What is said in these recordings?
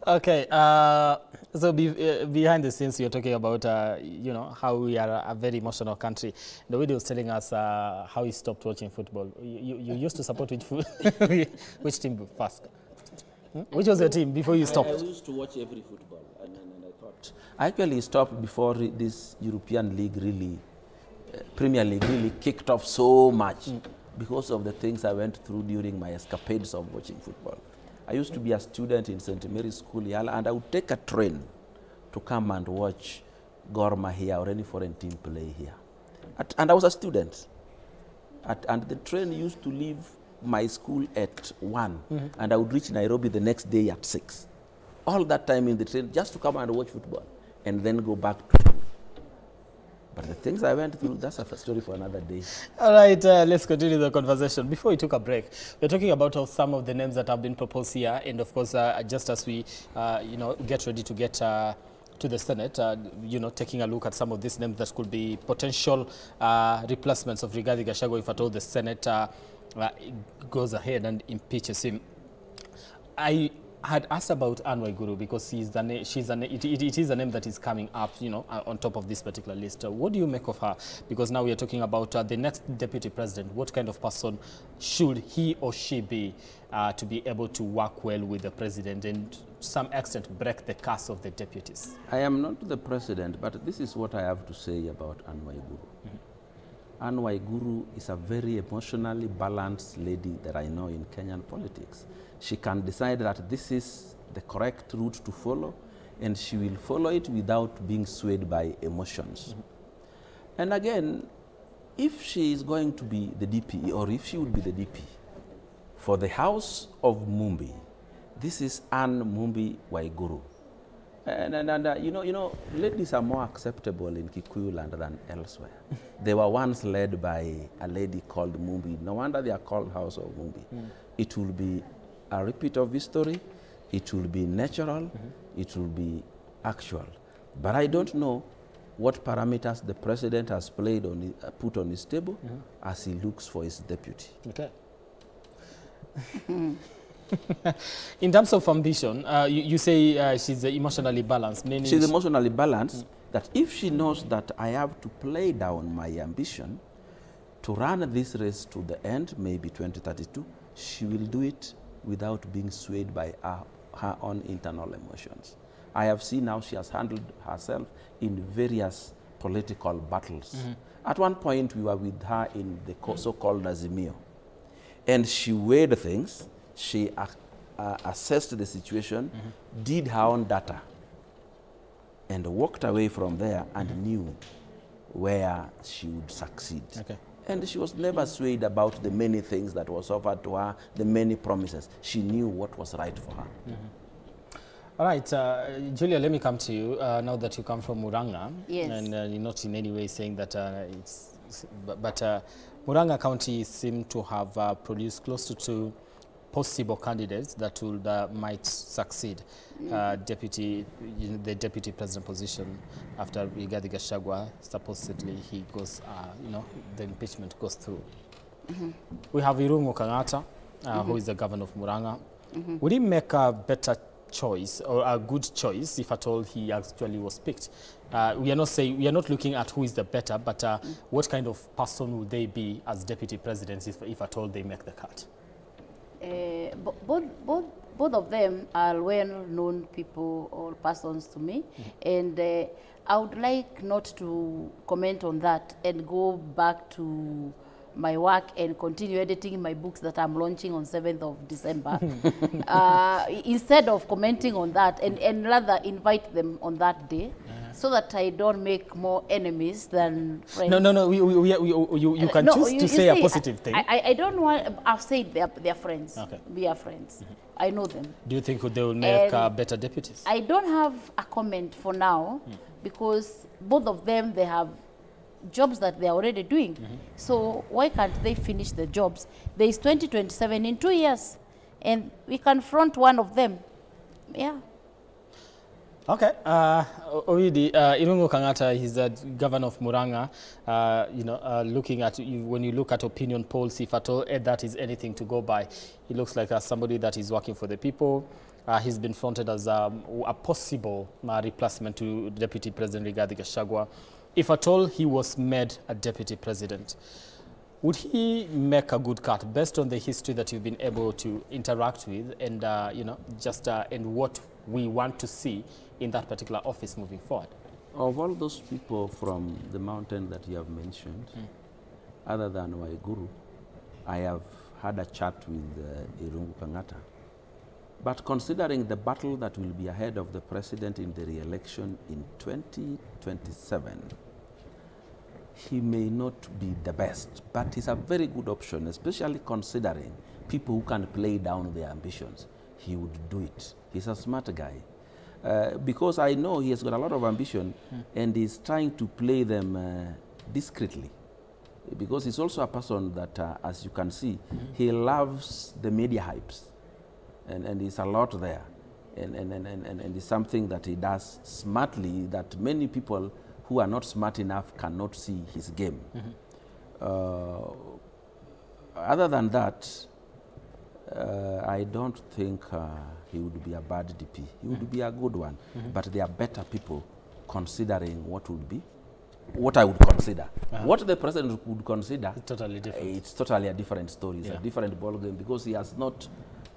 Okay, so behind the scenes, you're talking about, you know, how we are a very emotional country. The way he was telling us how he stopped watching football. You used to support which team first? Which was your team before you stopped? I used to watch every football, and I thought I actually stopped before this European League really, Premier League really kicked off so much because of the things I went through during my escapades of watching football. I used to be a student in St. Mary's School, Yala, and I would take a train to come and watch Gor Mahia or any foreign team play here. And I was a student. And the train used to leave my school at 1, and I would reach Nairobi the next day at 6. All that time in the train just to come and watch football and then go back to school. But the things I went through, that's a story for another day. All right, let's continue the conversation. Before we took a break, we're talking about some of the names that have been proposed here. And of course, just as we, you know, get ready to get to the Senate, you know, taking a look at some of these names that could be potential replacements of Rigathi Gachagua if at all the Senate goes ahead and impeaches him. I had asked about Anne Waiguru because it is a name that is coming up, you know, on top of this particular list. What do you make of her? Because now we are talking about the next deputy president. What kind of person should he or she be to be able to work well with the president and to some extent break the curse of the deputies? I am not the president, but this is what I have to say about Anne Waiguru. Anne Waiguru is a very emotionally balanced lady that I know in Kenyan politics. She can decide that this is the correct route to follow, and she will follow it without being swayed by emotions. And again, if she is going to be the DP, or if she will be the DP, for the House of Mumbi, this is Anne Mumbi Waiguru. And you know, ladies are more acceptable in Kikuyu land than elsewhere. They were once led by a lady called Mumbi. No wonder they are called House of Mumbi. It will be a repeat of history. It will be natural. It will be actual. But I don't know what parameters the president has put on his table as he looks for his deputy. Okay. In terms of ambition, you say she's emotionally balanced. Meaning she's emotionally balanced, that if she knows that I have to play down my ambition to run this race to the end, maybe 2032, she will do it without being swayed by her own internal emotions. I have seen how she has handled herself in various political battles. At one point, we were with her in the so-called Azimio, and she weighed things. She assessed the situation, did her own data, and walked away from there and knew where she would succeed. Okay. And she was never swayed about the many things that was offered to her, the many promises. She knew what was right for her. All right, Julia, let me come to you now that you come from Murang'a. Yes. And you're not in any way saying that but Murang'a County seemed to have produced close to 2 possible candidates that would might succeed the deputy president position after Rigathi Gachagua supposedly he goes, you know, the impeachment goes through. We have Irungu Kang'ata, who is the governor of Murang'a. Would he make a better choice or a good choice if at all he actually was picked? We are not looking at who is the better, but what kind of person would they be as deputy presidents if at all they make the cut? Both of them are well-known people or persons to me, and I would like not to comment on that and go back to my work and continue editing my books that I'm launching on 7th of December. Instead of commenting on that, and rather invite them on that day, so that I don't make more enemies than friends. No, you can choose to say a positive thing. I don't want, I've said they're friends. Okay. We are friends. I know them. Do you think they will make better deputies? I don't have a comment for now because both of them, they have jobs that they're already doing. So why can't they finish the jobs? There is 2027 in 2 years, and we can front one of them. Yeah. Okay. Already, Irungu Kang'ata, he's the governor of Murang'a. You know, looking at, when you look at opinion polls, if at all that is anything to go by, he looks like somebody that is working for the people. he's been fronted as a possible replacement to Deputy President Rigathi Gachagua. If at all he was made a Deputy President, would he make a good cut based on the history that you've been able to interact with and, you know, just and what we want to see in that particular office moving forward? Of all those people from the mountain that you have mentioned, other than Waiguru, I have had a chat with Irungu Kangata. But considering the battle that will be ahead of the president in the re-election in 2027, he may not be the best, but he's a very good option, especially considering people who can play down their ambitions. He would do it. He's a smart guy. Because I know he has got a lot of ambition and he's trying to play them discreetly. Because he's also a person that, as you can see, he loves the media hypes. And he's a lot there. And it's something that he does smartly that many people who are not smart enough cannot see his game. Other than that, I don't think he would be a bad DP. He would be a good one. But there are better people considering what would be, what I would consider. What the president would consider, it's totally different. It's totally a different story. It's a different ballgame because he has not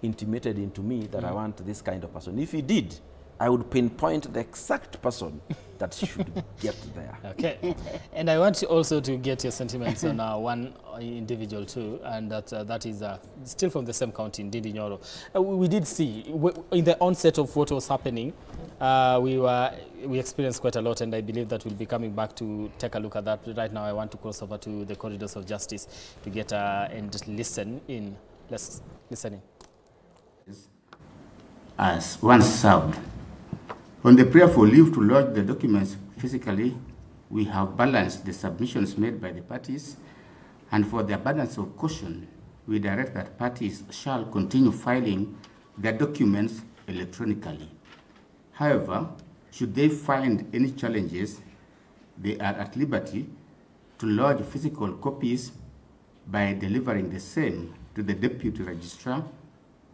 intimated into me that I want this kind of person. If he did, I would pinpoint the exact person that should get there. Okay. And I want also to get your sentiments on one individual too, and that is still from the same county, Ndindi Nyoro. We did see, in the onset of what was happening, we experienced quite a lot, and I believe that we'll be coming back to take a look at that. Right now I want to cross over to the corridors of justice to get and just listen in. Let's listen in. As once served. On the prayer for leave to lodge the documents physically, we have balanced the submissions made by the parties, and for the abundance of caution, we direct that parties shall continue filing their documents electronically. However, should they find any challenges, they are at liberty to lodge physical copies by delivering the same to the Deputy Registrar,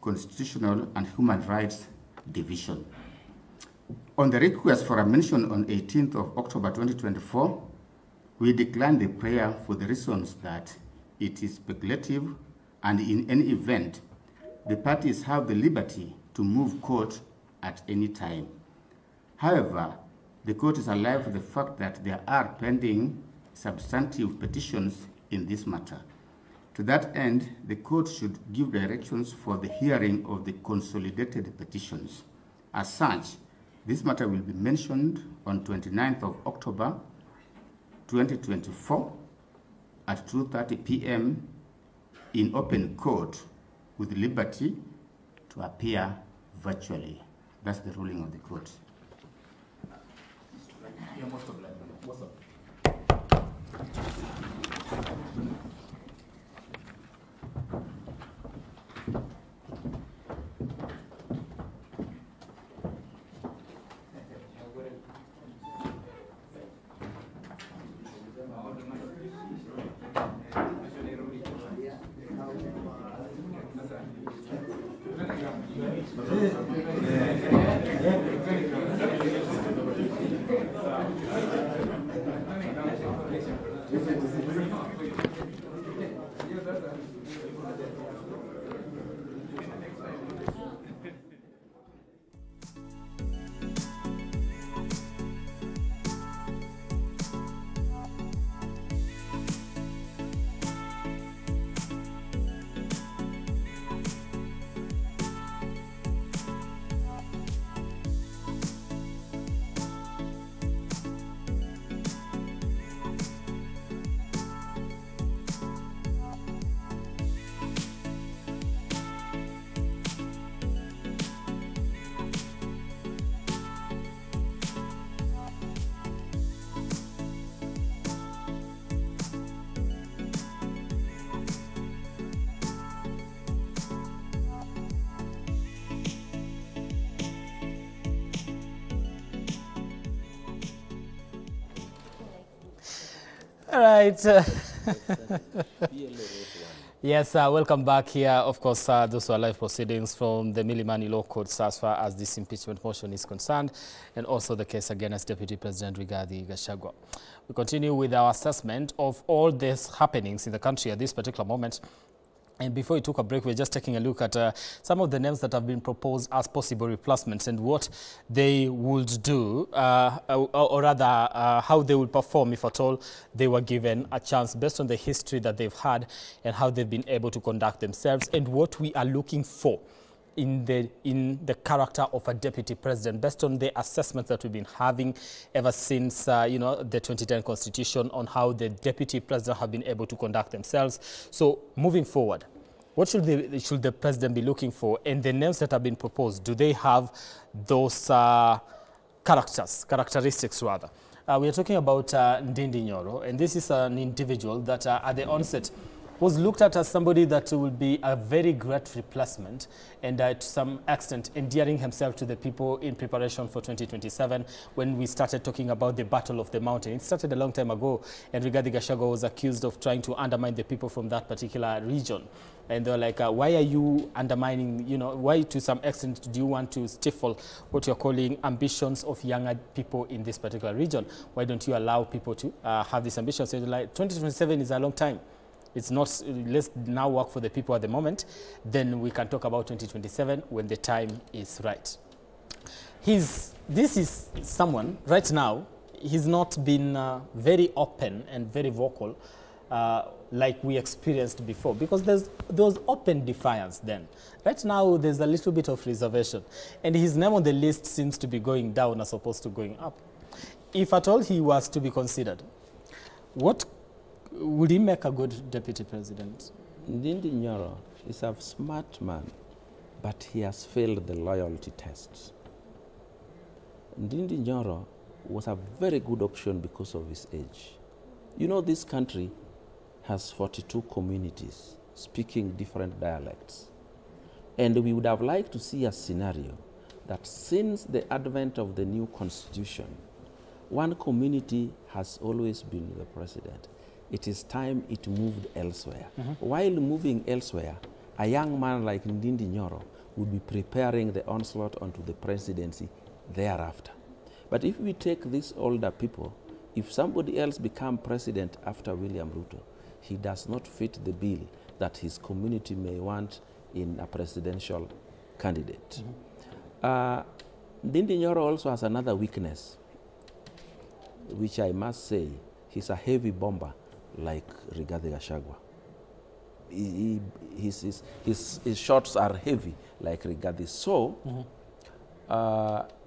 Constitutional and Human Rights Division. On the request for a mention on 18th of October 2024, we declined the prayer for the reasons that it is speculative and in any event, the parties have the liberty to move court at any time. However, the court is alive to the fact that there are pending substantive petitions in this matter. To that end, the court should give directions for the hearing of the consolidated petitions. As such, this matter will be mentioned on 29th of October 2024 at 2:30 p.m. in open court with liberty to appear virtually. That's the ruling of the court. All right. Yes, welcome back here. Of course, those are live proceedings from the Milimani Law Courts as far as this impeachment motion is concerned, and also the case against Deputy President Rigathi Gachagua. We continue with our assessment of all these happenings in the country at this particular moment. And before we took a break, we're just taking a look at some of the names that have been proposed as possible replacements and what they would do, or rather how they would perform if at all they were given a chance based on the history that they've had and how they've been able to conduct themselves and what we are looking for in the character of a deputy president based on the assessments that we've been having ever since you know, the 2010 constitution on how the deputy president have been able to conduct themselves. So moving forward, what should the president be looking for? And the names that have been proposed, do they have those characteristics rather? We are talking about Ndindi Nyoro, and this is an individual that at the onset was looked at as somebody that will be a very great replacement and to some extent endearing himself to the people in preparation for 2027 when we started talking about the Battle of the Mountain. It started a long time ago, and Rigathi Gachagua was accused of trying to undermine the people from that particular region. And they're like, why are you undermining, you know, why to some extent do you want to stifle what you're calling ambitions of younger people in this particular region? Why don't you allow people to have these ambitions? So like 2027 is a long time. It's not, let's now work for the people at the moment, then we can talk about 2027 when the time is right. This is someone, right now, he's not been very open and very vocal like we experienced before, because there was open defiance then. Right now, there's a little bit of reservation, and his name on the list seems to be going down as opposed to going up. If at all he was to be considered, what would he make a good deputy president? Ndindi Nyoro is a smart man, but he has failed the loyalty test. Ndindi Nyoro was a very good option because of his age. You know, this country has 42 communities speaking different dialects. And we would have liked to see a scenario that since the advent of the new constitution, one community has always been the president. It is time it moved elsewhere. While moving elsewhere, a young man like Ndindi Nyoro would be preparing the onslaught onto the presidency thereafter. But if we take these older people, if somebody else becomes president after William Ruto, he does not fit the bill that his community may want in a presidential candidate. Ndindi Nyoro also has another weakness, which I must say, he's a heavy bomber like Rigathi Gachagua. His shots are heavy like Rigathi. So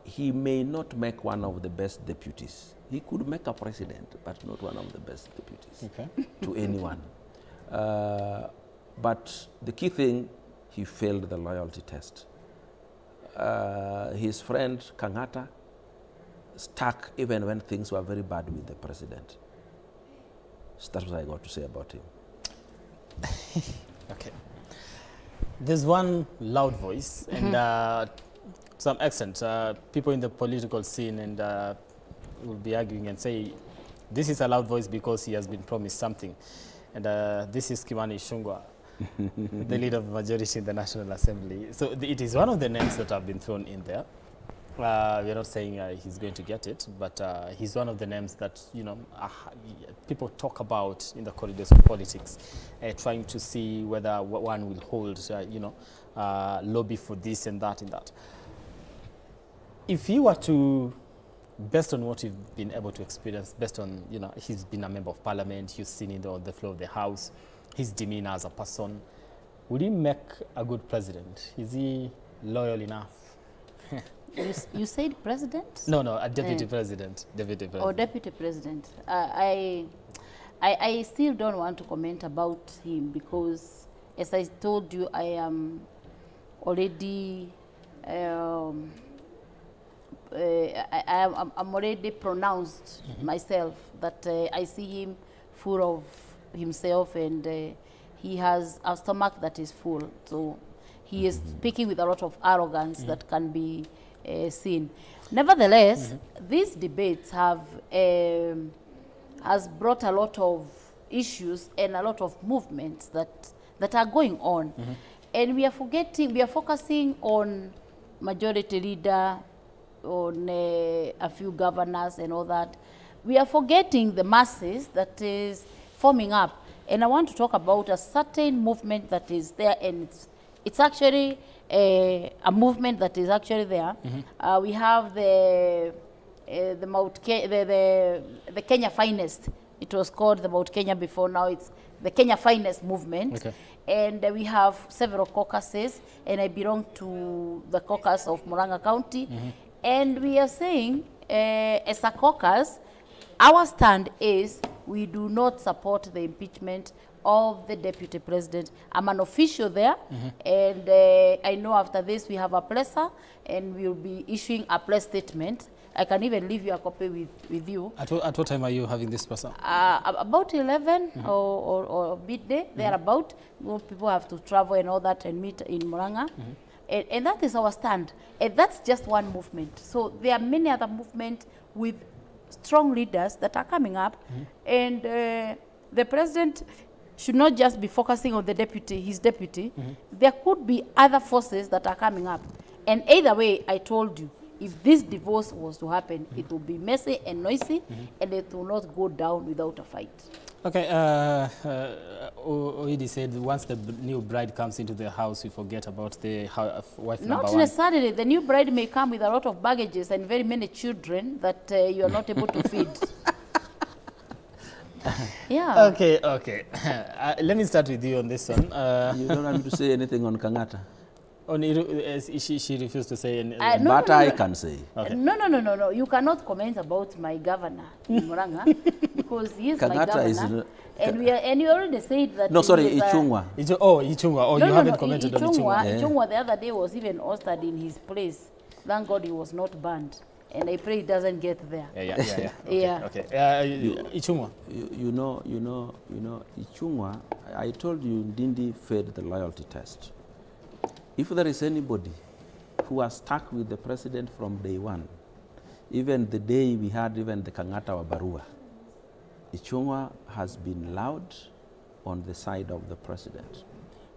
he may not make one of the best deputies. He could make a president, but not one of the best deputies to anyone. But the key thing, he failed the loyalty test. His friend Kangata stuck even when things were very bad with the president. So that's what I got to say about him. Okay. There's one loud voice, and to some extent, people in the political scene and will be arguing and say, this is a loud voice because he has been promised something. And this is Kimani Ichung'wah, the leader of the majority in the National Assembly. So it is one of the names that have been thrown in there. We're not saying he's going to get it, but he's one of the names that, you know, people talk about in the corridors of politics, trying to see whether one will hold, you know, lobby for this and that and that. If you were to, based on what you've been able to experience, based on, you know, he's been a member of parliament, you've seen it on the floor of the house, his demeanor as a person, would he make a good president? Is he loyal enough? You said president? No, a deputy president. Deputy president. Or deputy president. I still don't want to comment about him because, as I told you, I am already I'm already pronounced myself that I see him full of himself, and he has a stomach that is full. So he is speaking with a lot of arrogance that can be seen. Nevertheless, these debates have has brought a lot of issues and a lot of movements that are going on. And we are focusing on majority leader, on a few governors and all that. We are forgetting the masses that is forming up. And I want to talk about a certain movement that is there, and it's actually a movement that is actually there. We have the Kenya Finest. It was called the Mount Kenya before, now it's the Kenya Finest movement. Okay. And we have several caucuses, and I belong to the caucus of Murang'a County. And we are saying, as a caucus, our stand is we do not support the impeachment of the deputy president. I'm an official there, and I know after this we have a presser, and we'll be issuing a press statement. I can even leave you a copy with you. At what time are you having this presser? About 11 or midday, thereabout. People have to travel and all that and meet in Murang'a. And that is our stand. And that's just one movement. So there are many other movements with strong leaders that are coming up. And the president should not just be focusing on the deputy, his deputy. There could be other forces that are coming up. And either way, I told you, if this divorce was to happen, it will be messy and noisy, and it will not go down without a fight. Okay, Oidi said once the new bride comes into the house, you forget about the wife number Not one. necessarily. The new bride may come with a lot of baggages and very many children that you are not able to feed. Yeah. Okay. Let me start with you on this one. You don't want me to say anything on Kangata? She refused to say anything. But I can say. Okay. No. You cannot comment about my governor in Murang'a because he is my Kangata governor. And you already said that. No, sorry, he is Ichung'wa. Ichung'wa. Oh, No, you haven't commented on Ichung'wa. Ichung'wa. Ichung'wa the other day was even hosted in his place. Thank God he was not banned. And I pray he doesn't get there. Yeah. Okay. Ichung'wa. You know, Ichung'wa, I told you Ndindi failed the loyalty test. If there is anybody who has stuck with the president from day one, even the day we had even the Kangata wa Barua, Ichung'wa has been loud on the side of the president.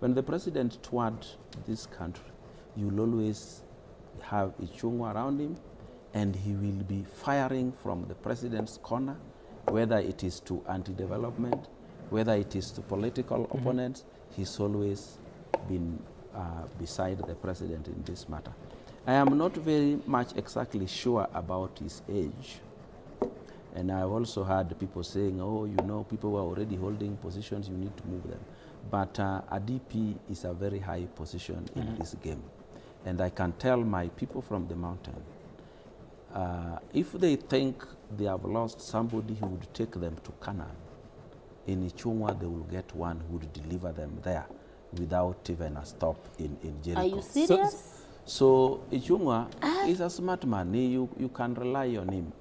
When the president toured this country, you'll always have Ichung'wa around him, and he will be firing from the president's corner, whether it is to anti-development, whether it is to political opponents. He's always been beside the president in this matter. I am not very much exactly sure about his age. And I also heard people saying, oh, you know, people who are already holding positions, you need to move them. But a DP is a very high position in this game. And I can tell my people from the mountain, if they think they have lost somebody who would take them to Canaan, in Ichung'wa they will get one who would deliver them there without even a stop in Jericho. Are you serious? So Ichung'wa is a smart man. You can rely on him.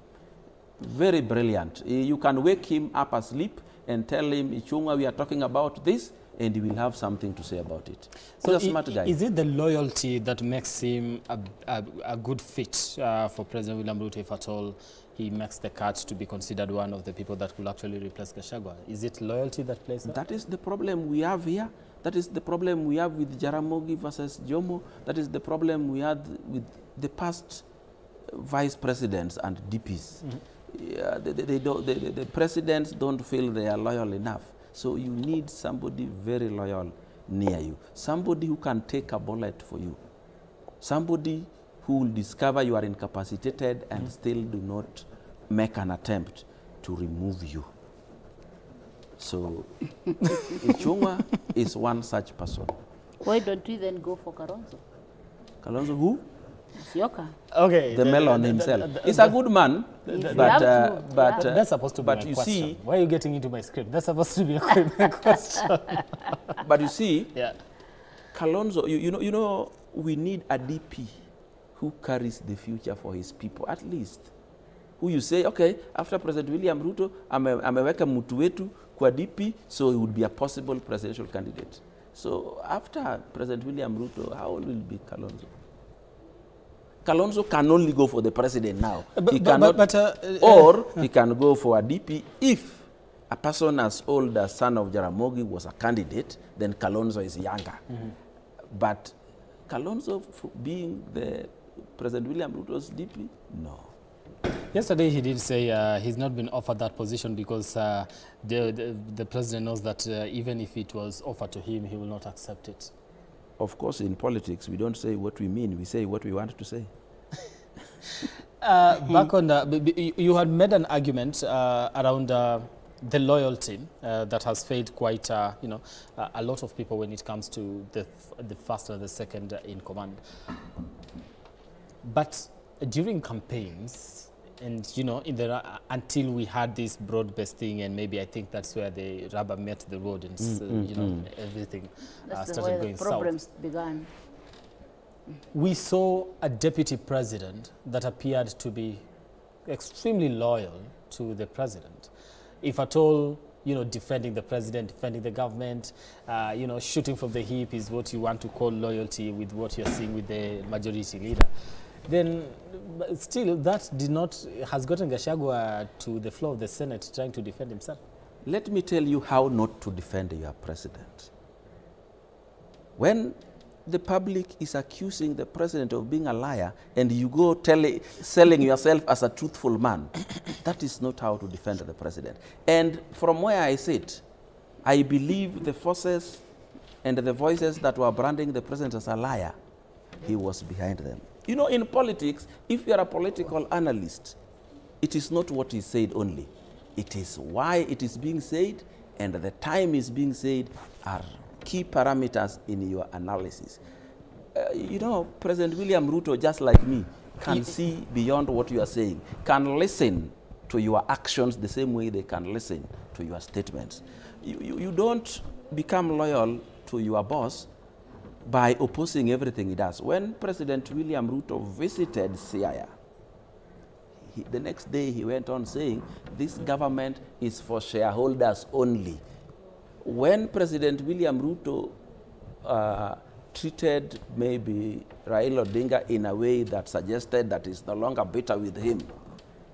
Very brilliant. You can wake him up asleep and tell him, Ichung'wa, we are talking about this, and he will have something to say about it. So he's a smart guy. Is it the loyalty that makes him a good fit for President William Ruto, if at all he makes the cut to be considered one of the people that will actually replace Gachagua? Is it loyalty that plays that? That is the problem we have here. That is the problem we have with Jaramogi versus Jomo. That is the problem we had with the past vice presidents and DPs. The presidents don't feel they are loyal enough. So you need somebody very loyal near you. Somebody who can take a bullet for you. Somebody who will discover you are incapacitated and still do not make an attempt to remove you. So Ichung'wa is one such person. Why don't we then go for Kalonzo? Kalonzo who? Sioka. Okay. The melon himself. He's a good man, but that's supposed to be but my you question. see, why are you getting into my script? That's supposed to be a question. but you see, Yeah. Kalonzo, you know, we need a DP who carries the future for his people, at least. Who you say, okay, after President William Ruto, ameweka mtu wetu kwa DP, so he would be a possible presidential candidate. So after President William Ruto, how old will be Kalonzo? Kalonzo can only go for the president now. He cannot, or he can go for a DP if a person as old as son of Jaramogi was a candidate, then Kalonzo is younger. But Kalonzo being the President William Ruto's DP, no. Yesterday he did say he's not been offered that position because the president knows that even if it was offered to him, he will not accept it. Of course, in politics, we don't say what we mean, we say what we want to say. Back on you had made an argument around the loyalty that has failed quite, you know, a lot of people when it comes to the first or the second in command. But during campaigns, and you know, in the until we had this broad-based thing, and maybe I think that's where the rubber met the road, and you know, everything started going south. The problems began. We saw a deputy president that appeared to be extremely loyal to the president. If at all, you know, defending the president, defending the government, you know, shooting from the hip is what you want to call loyalty with what you're seeing with the majority leader. Then still that has gotten Gachagua to the floor of the Senate trying to defend himself. Let me tell you how not to defend your president. When the public is accusing the president of being a liar and you go selling yourself as a truthful man, that is not how to defend the president. And from where I sit, I believe the forces and the voices that were branding the president as a liar, he was behind them. You know, in politics, if you are a political analyst, it is not what is said only. It is why it is being said and the time is being said are key parameters in your analysis. You know, President William Ruto, just like me, can see beyond what you are saying, can listen to your actions the same way they can listen to your statements. You don't become loyal to your boss by opposing everything he does. When President William Ruto visited Siaya, the next day he went on saying, this government is for shareholders only. When President William Ruto treated maybe Raila Odinga in a way that suggested that he's no longer bitter with him,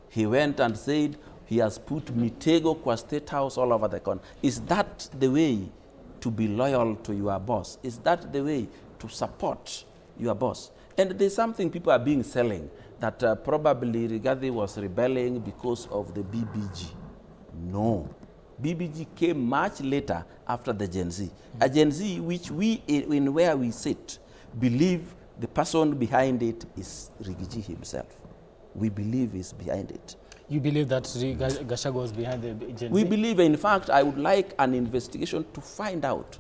he went and said he has put Mitego kwa State House all over the country. Is that the way to be loyal to your boss? Is that the way to support your boss? And there's something people are being selling, that probably Rigathi was rebelling because of the BBG. No. BBG came much later after the Gen Z. A Gen Z which we, in where we sit, believe the person behind it is Rigiji himself. We believe he's behind it. You believe that Gachagua was behind the Gen Z? We believe, in fact, I would like an investigation to find out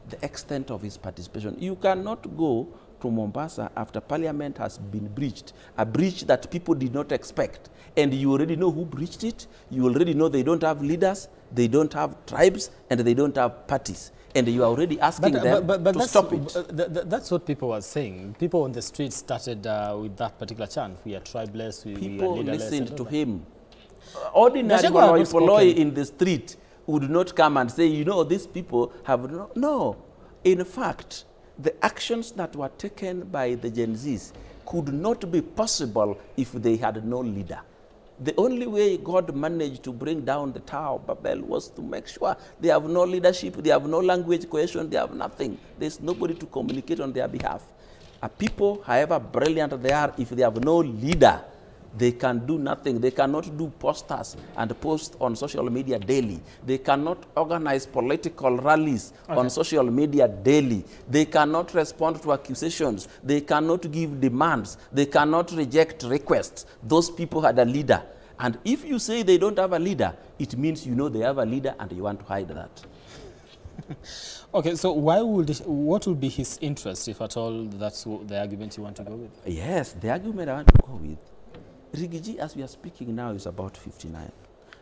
the extent of his participation. You cannot go to Mombasa after Parliament has been breached, a breach that people did not expect, and you already know who breached it. You already know they don't have leaders, they don't have tribes, and they don't have parties. And you are already asking them to stop it. That's what people were saying. People on the street started with that particular chant. We are tribeless, we are leaderless. People listened to him. Ordinary Poloi in the street would not come and say, you know, these people have no. In fact, the actions that were taken by the Gen Zs could not be possible if they had no leader. The only way God managed to bring down the Tower of Babel was to make sure they have no leadership, they have no language cohesion, they have nothing. There's nobody to communicate on their behalf. A people, however brilliant they are, if they have no leader, they can do nothing. They cannot do posters and post on social media daily. They cannot organize political rallies on social media daily. They cannot respond to accusations. They cannot give demands. They cannot reject requests. Those people had a leader. And if you say they don't have a leader, it means you know they have a leader and you want to hide that. Okay, so what would be his interest, if at all that's the argument you want to go with? Yes, the argument I want to go with. Rigiji, as we are speaking now, is about 59.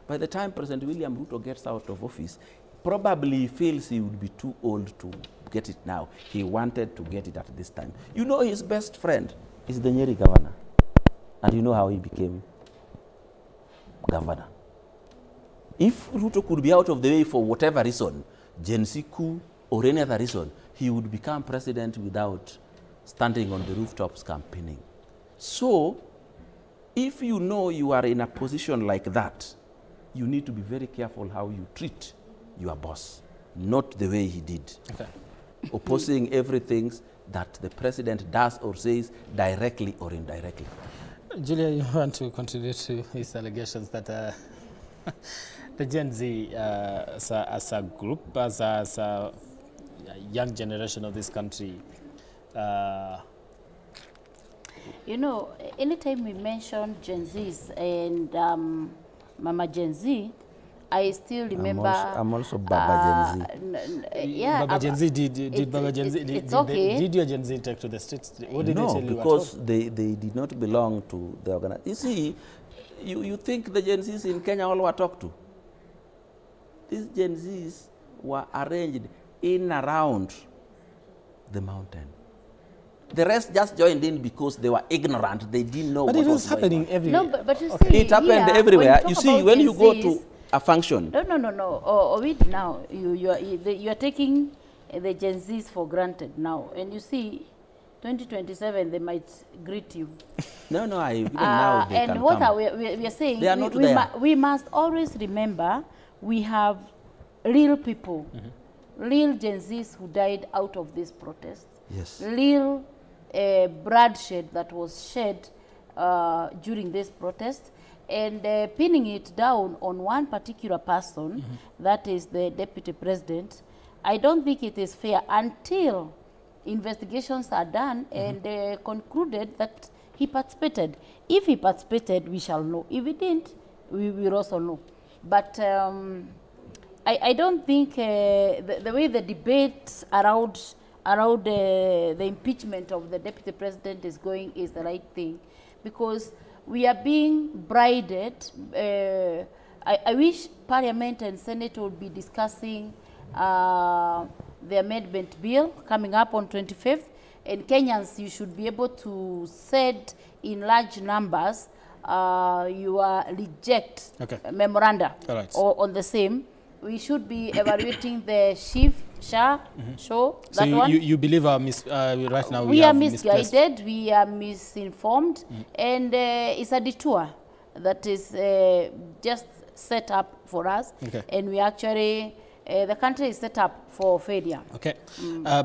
By the time President William Ruto gets out of office, probably he feels he would be too old to get it now. He wanted to get it at this time. You know, his best friend is the Nyeri governor. And you know how he became governor. If Ruto could be out of the way for whatever reason, Gen Z coup or any other reason, he would become president without standing on the rooftops campaigning. So, if you know you are in a position like that, you need to be very careful how you treat your boss, not the way he did. Okay. Opposing everything that the president does or says directly or indirectly. Julia, you want to contribute to his allegations that the Gen Z as a group, as a young generation of this country, you know, anytime we mention Gen Zs and Mama Gen Z, I still remember. I'm also Baba Gen Z. Yeah, Baba Gen Z did Baba Gen Z did your Gen Z take to the streets? What did they tell you? No, because they did not belong to the organization. You see, you think the Gen Zs in Kenya all were talked to? These Gen Zs were arranged in around the mountain. The rest just joined in because they were ignorant. They didn't know but what was happening everywhere. No, but you see, it happened everywhere. You see, when you go to a function. No. Now you are taking the Gen Zs for granted now, and you see, 2027 they might greet you. No, even now they and can what come. we are saying, they are not there. We must always remember we have real people, real Gen Zs who died out of this protest. Yes. Real bloodshed that was shed during this protest, and pinning it down on one particular person, that is the deputy president. I don't think it is fair until investigations are done and concluded that he participated. If he participated, we shall know. If he didn't, we will also know. But I don't think the way the debate around the impeachment of the deputy president is going is the right thing, because we are being brided. I wish Parliament and Senate would be discussing the amendment bill coming up on 25th, and Kenyans, you should be able to set in large numbers your reject memoranda on the same. We should be evaluating the SHA show. So you believe right now we are misguided, we are misinformed, and it's a detour that is just set up for us, and we actually the country is set up for failure. Okay.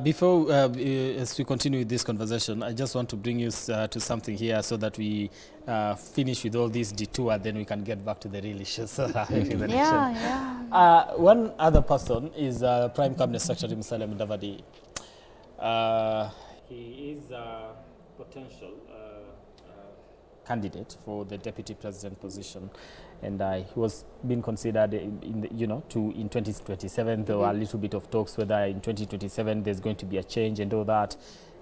Before as we continue with this conversation, I just want to bring you to something here so that we finish with all these detour, then we can get back to the real issues. One other person is Prime Cabinet Secretary Musalia Mudavadi. He is a potential candidate for the deputy president position, and he was being considered in 2027. There were a little bit of talks whether in 2027 there's going to be a change and all that,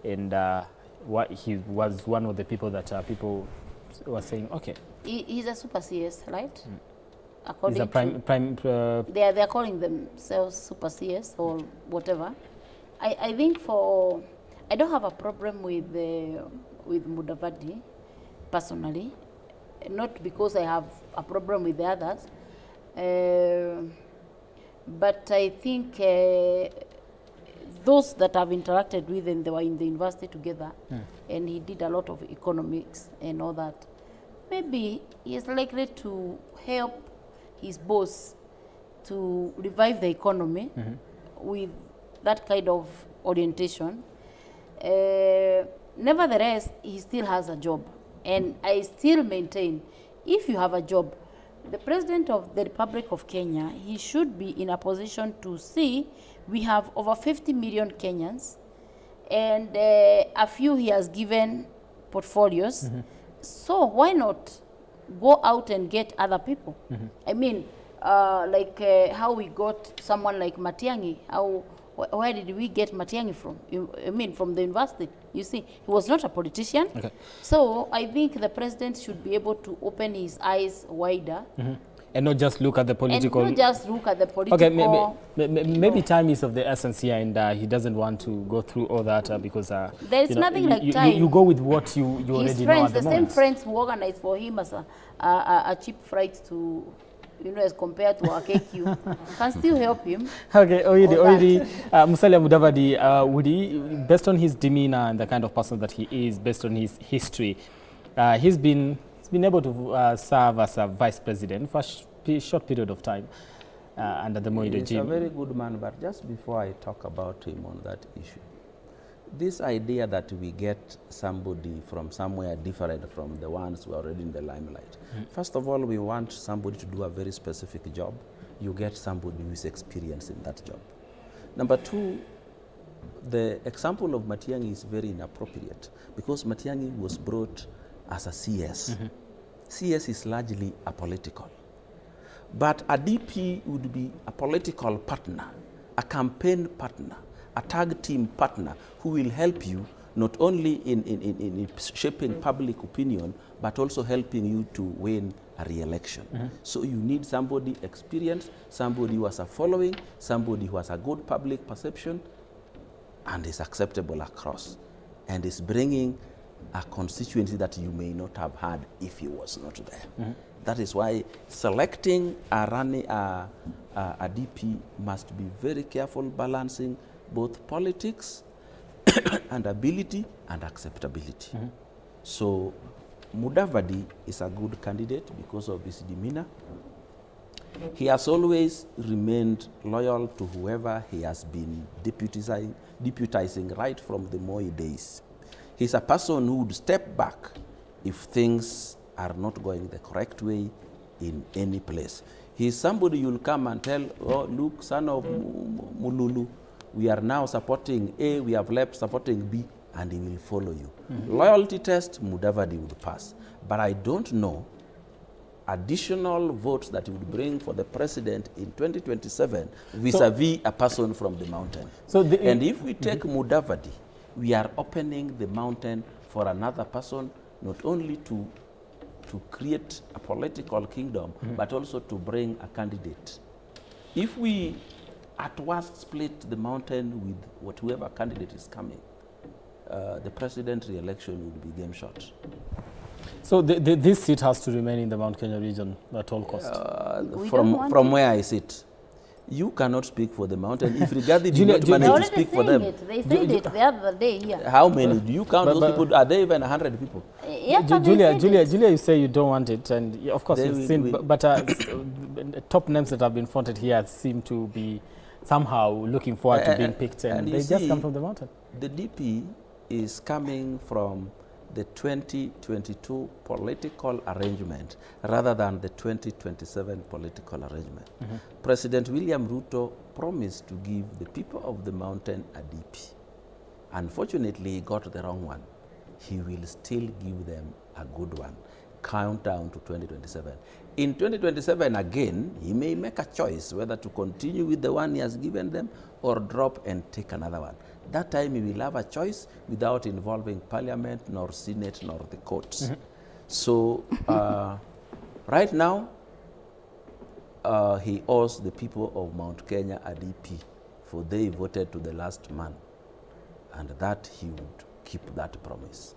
and he was one of the people that people were saying, okay, he's a super CS, right? According he's a prime they're calling themselves super CS or whatever. I think I don't have a problem with Mudavadi personally, not because I have a problem with the others, but I think those that I've interacted with, and they were in the university together, and he did a lot of economics and all that, maybe he is likely to help his boss to revive the economy with that kind of orientation. Nevertheless, he still has a job. And I still maintain, if you have a job, the President of the Republic of Kenya, he should be in a position to see we have over 50 million Kenyans, and a few he has given portfolios. So why not go out and get other people? I mean, how we got someone like Matiang'i, where did we get Matiang'i from? I mean, from the university. You see, he was not a politician. So I think the president should be able to open his eyes wider. And not just look at the political... And not just look at the political... Okay, maybe time is of the essence here, and he doesn't want to go through all that because... There's nothing like time. You go with what you already know at the moment. The same friends who organized for him as a cheap flight to... as compared to our KQ, can still help him. Okay, already Musalia Mudavadi, would he, based on his demeanor and the kind of person that he is, based on his history, he's been able to serve as a vice president for short period of time under the Moi regime. He's a very good man, but just before I talk about him on that issue, this idea that we get somebody from somewhere different from the ones who are already in the limelight. First of all, we want somebody to do a very specific job. You get somebody who is experienced in that job. Number two, the example of Matiang'i is very inappropriate because Matiang'i was brought as a CS. CS is largely apolitical. But a DP would be a political partner, a campaign partner, a tag team partner who will help you not only in shaping public opinion, but also helping you to win a re-election. So you need somebody experienced, somebody who has a following, somebody who has a good public perception, and is acceptable across, and is bringing a constituency that you may not have had if he was not there. That is why selecting a DP must be very careful, balancing both politics and ability and acceptability. So Mudavadi is a good candidate because of his demeanor. He has always remained loyal to whoever he has been deputizing right from the Moi days. He's a person who would step back if things are not going the correct way in any place. He's somebody you'll come and tell, oh, look, son of Mululu, we are now supporting A, we have left supporting B, and he will follow you. Loyalty test, Mudavadi would pass. But I don't know additional votes that he would bring for the president in 2027 vis-a-vis a person from the mountain. So and if we take Mudavadi, we are opening the mountain for another person, not only to create a political kingdom, but also to bring a candidate. If we at worst split the mountain with whoever candidate is coming, the presidential election would be game shot. So this seat has to remain in the Mount Kenya region at all costs? From where I sit. You cannot speak for the mountain. If Rigathi did not manage to speak for them. They said it the other day here. How many? Do you count those people? Are there even 100 people? Yeah, Julia, you say you don't want it. And of course, you've seen, but top names that have been fronted here seem to be somehow looking forward to being picked. And they just come from the mountain. The DP is coming from the 2022 political arrangement rather than the 2027 political arrangement. President William Ruto promised to give the people of the mountain a DP. Unfortunately, he got the wrong one. He will still give them a good one. Countdown to 2027. In 2027, again, he may make a choice whether to continue with the one he has given them or drop and take another one. That time he will have a choice without involving parliament, nor senate, nor the courts. So right now, he owes the people of Mount Kenya a DP, for they voted to the last man, and that he would keep that promise.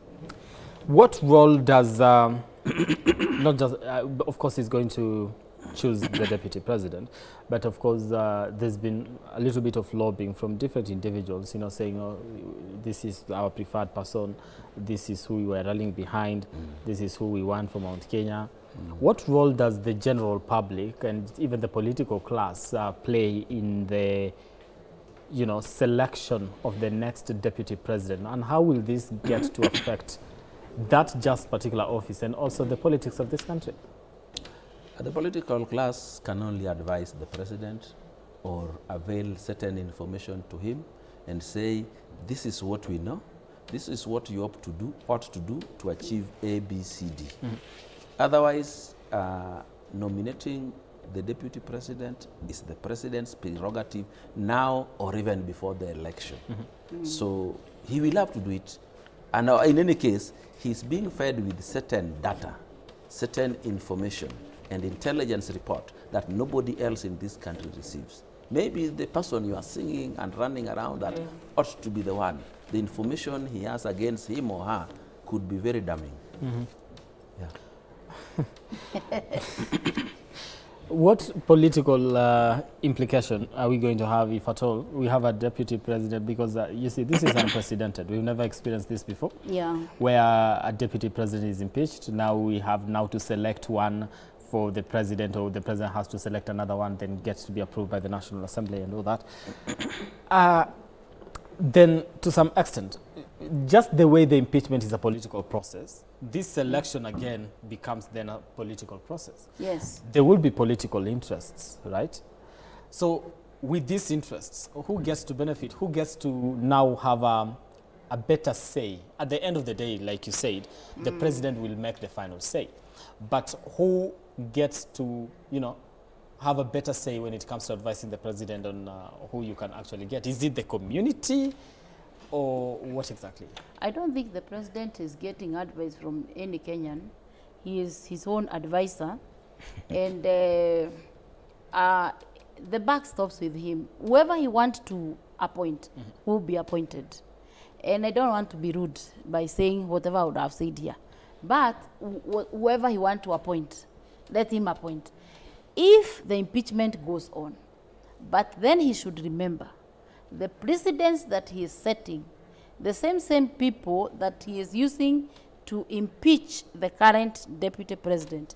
What role does, not just, of course he's going to choose the deputy president, but of course there's been a little bit of lobbying from different individuals, you know, saying, oh, this is our preferred person, this is who we were rallying behind, this is who we want for Mount Kenya. What role does the general public and even the political class play in the, you know, selection of the next deputy president, and how will this get to affect that just particular office and also the politics of this country? The political class can only advise the president or avail certain information to him and say, this is what we know, this is what you ought to do to achieve A, B, C, D. Otherwise, nominating the deputy president is the president's prerogative now or even before the election. So he will have to do it. And in any case, he's being fed with certain data, certain information, and intelligence report that nobody else in this country receives. Maybe the person you are singing and running around that ought to be the one. The information he has against him or her could be very damning. What political implication are we going to have, if at all, we have a deputy president? Because you see, this is unprecedented. We've never experienced this before. Yeah. Where a deputy president is impeached. Now we have to select one for the president, or the president has to select another one, then gets to be approved by the National Assembly and all that. Then to some extent, just the way the impeachment is a political process, this election again becomes then a political process. Yes. There will be political interests, right? So with these interests, who gets to benefit? Who gets to now have a better say? At the end of the day, like you said, the president will make the final say. But who gets to, you know, have a better say when it comes to advising the president on who you can actually get? Is it the community, or what exactly? I don't think the president is getting advice from any Kenyan. He is his own advisor. And the buck stops with him. Whoever he wants to appoint will be appointed. And I don't want to be rude by saying whatever I would have said here. But whoever he wants to appoint, let him appoint. If the impeachment goes on, but then he should remember the precedents that he is setting, the same people that he is using to impeach the current deputy president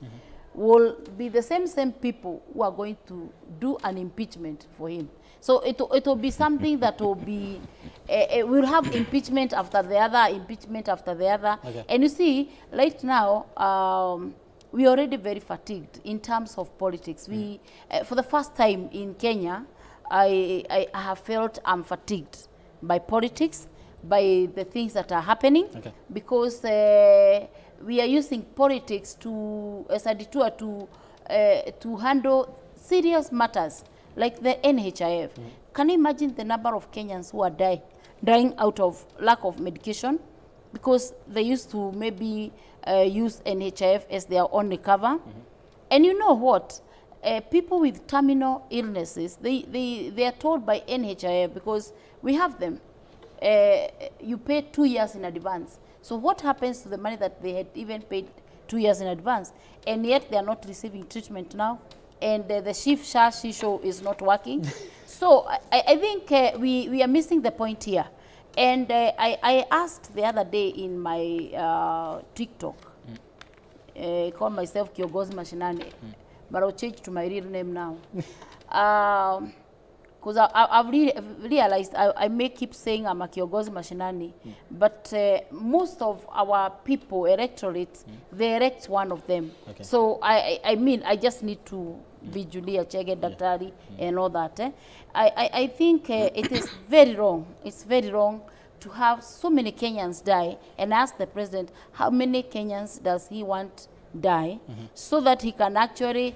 will be the same people who are going to do an impeachment for him. So it will be something that will be, we'll have impeachment after the other, impeachment after the other. Okay. And you see, right now, we're already very fatigued in terms of politics. We, for the first time in Kenya, I have felt I'm fatigued by politics, by the things that are happening, because we are using politics to, as a detour to handle serious matters like the NHIF. Can you imagine the number of Kenyans who are dying out of lack of medication because they used to maybe use NHIF as their only cover? And you know what? People with terminal illnesses, they are told by NHIF, because we have them, you pay 2 years in advance. So what happens to the money that they had even paid 2 years in advance, and yet they are not receiving treatment now, and the show is not working? So I think we are missing the point here. And I asked the other day in my TikTok, I call myself Kiongozi Mashinani, but I'll change to my real name now. Because I've realized I may keep saying I'm a Kiongozi Mashinani, but most of our people, electorate, they elect one of them. So I mean, I just need to be Julia Chege, Daktari, and all that. I think it is very wrong. It's very wrong to have so many Kenyans die, and ask the president how many Kenyans does he want die, so that he can actually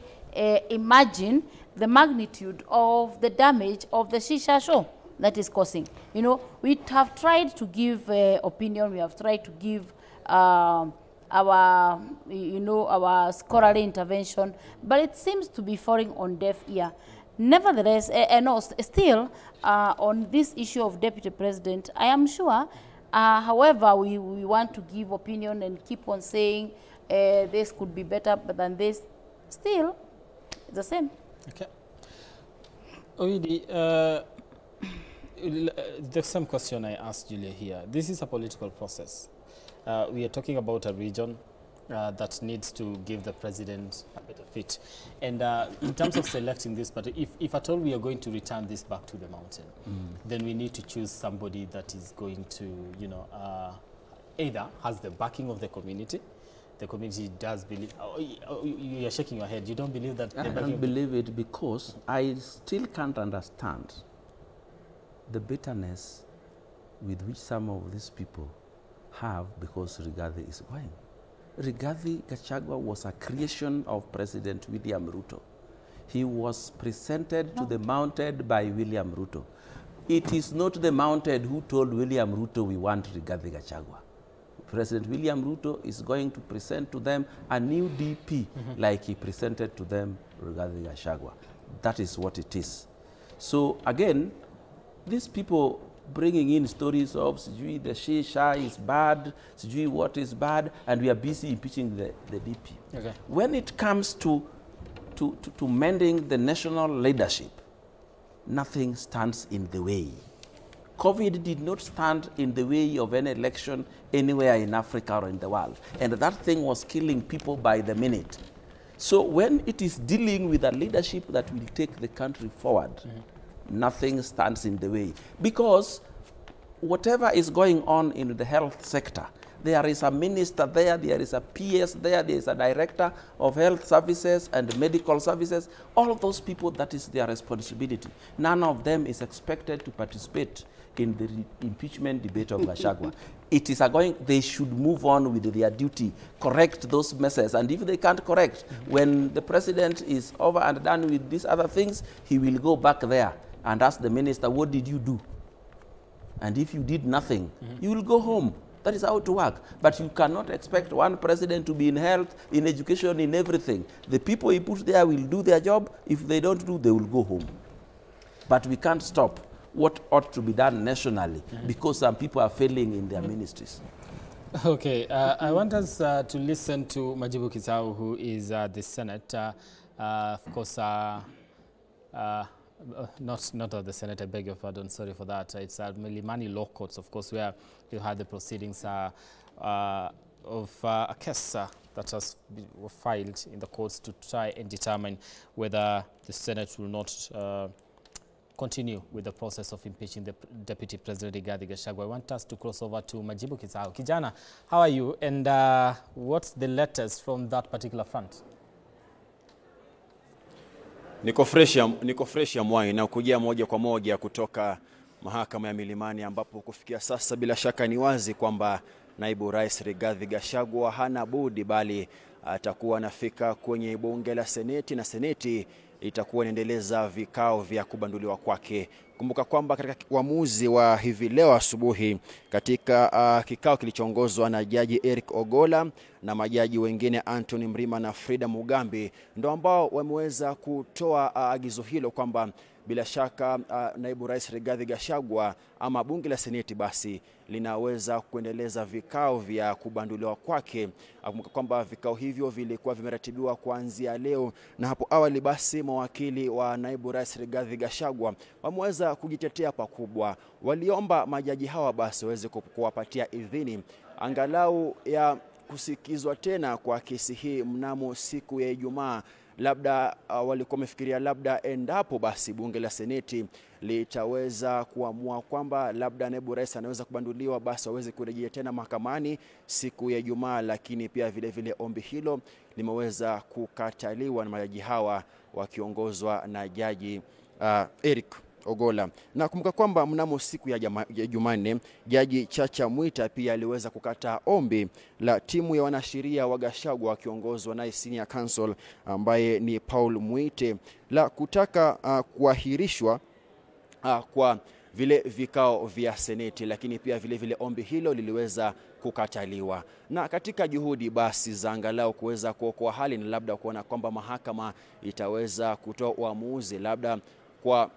imagine the magnitude of the damage of the shisha show that is causing. You know, we have tried to give opinion, we have tried to give our, you know, our scholarly intervention, but it seems to be falling on deaf ear. Nevertheless, no, still on this issue of deputy president, I am sure, however, we want to give opinion and keep on saying this could be better than this, still it's the same. Okay. Oidi, the same question I asked Julia here. This is a political process. We are talking about a region that needs to give the president a better fit. And in terms of selecting this, but if at all we are going to return this back to the mountain, then we need to choose somebody that is going to, you know, either has the backing of the community does believe. You are shaking your head. You don't believe that? I don't believe it, because I still can't understand the bitterness with which some of these people have because Rigathi is going. Rigathi Gachagua was a creation of President William Ruto. He was presented to the mounted by William Ruto. It is not the mounted who told William Ruto we want Rigathi Gachagua. President William Ruto is going to present to them a new DP like he presented to them Rigathi Gachagua. That is what it is. So again, these people bringing in stories of Sijui the Shisha is bad, Sijui what is bad, and we are busy impeaching the DP. When it comes to mending the national leadership, nothing stands in the way. COVID did not stand in the way of any election anywhere in Africa or in the world. And that thing was killing people by the minute. So when it is dealing with a leadership that will take the country forward, nothing stands in the way. Because whatever is going on in the health sector, there is a minister there, there is a PS there is a director of health services and medical services. All of those people, that is their responsibility. None of them is expected to participate in the impeachment debate of Gachagua. They should move on with their duty, correct those messes. And if they can't correct, when the president is over and done with these other things, he will go back there and ask the minister, what did you do? And if you did nothing, you will go home. That is how to work. But you cannot expect one president to be in health, in education, in everything. The people he puts there will do their job. If they don't do, they will go home. But we can't stop what ought to be done nationally because some people are failing in their ministries. Okay, I want us to listen to Majibu Kisau, who is the Senate. Of course, not of the Senate, I beg your pardon, sorry for that. It's Milimani Law Courts, of course, where you had the proceedings of a case that has been filed in the courts to try and determine whether the Senate will not continue with the process of impeaching the Deputy President Rigathi Gachagua. I want us to cross over to Majibu Kisau. Kijana, how are you? And what's the latest from that particular front? Niko fresh ya Mwai na kujia moja kwa moja kutoka mahakama ya Milimani, ambapo kufikia sasa bila shaka ni wazi kwamba naibu rais Rigathi Gachagua hana budi bali atakuwa anafika kwenye bunge la Seneti, na Seneti itakuwa inaendeleza vikao vya kubanduliwa kwake. Kumbuka kwamba katika uamuzi wa hivi leo asubuhi katika kikao kilichoongozwa na Jaji Eric Ogola na majaji wengine Anthony Mrima na Frida Mugambi, ndo ambao wameweza kutoa agizo hilo kwamba bila shaka naibu rais Rigathi Gachagua ama bunge la Seneti basi linaweza kuendeleza vikao vya kubanduliwa kwake. Kumbuka kwamba vikao hivyo vilikuwa vimeratibiwa kuanzia leo, na hapo awali basi mawakili wa naibu rais Rigathi Gachagua wameweza kujitetea pakubwa. Waliomba majaji hawa basi waweze kuwapatia idhini angalau ya kusikizwa tena kwa kesi hii mnamo siku ya Ijumaa. Labda walikuwa wamefikiria labda endapo basi bunge la Seneti litaweza kuamua kwamba labda naibu rais anaweza kubanduliwa, basi waweze kurejea tena mahakamani siku ya Ijumaa, lakini pia vile vile ombi hilo limeweza kukataliwa na majaji hawa wakiongozwa na Jaji Eric Ogola. Na kumbuka kwamba mnamo siku ya Jumanne, Jaji Chacha Mwita pia aliweza kukataa ombi la timu ya wanasheria wa Gachagua wakiongozwa na senior counsel ambaye ni Paul Mwite la kutaka kuahirishwa kwa vile vikao vya Seneti, lakini pia vile vile ombi hilo liliweza kukataliwa. Na katika juhudi basi za angalau kuweza kuokoa hali na labda kuona kwamba mahakama itaweza kutoa uamuzi labda kwa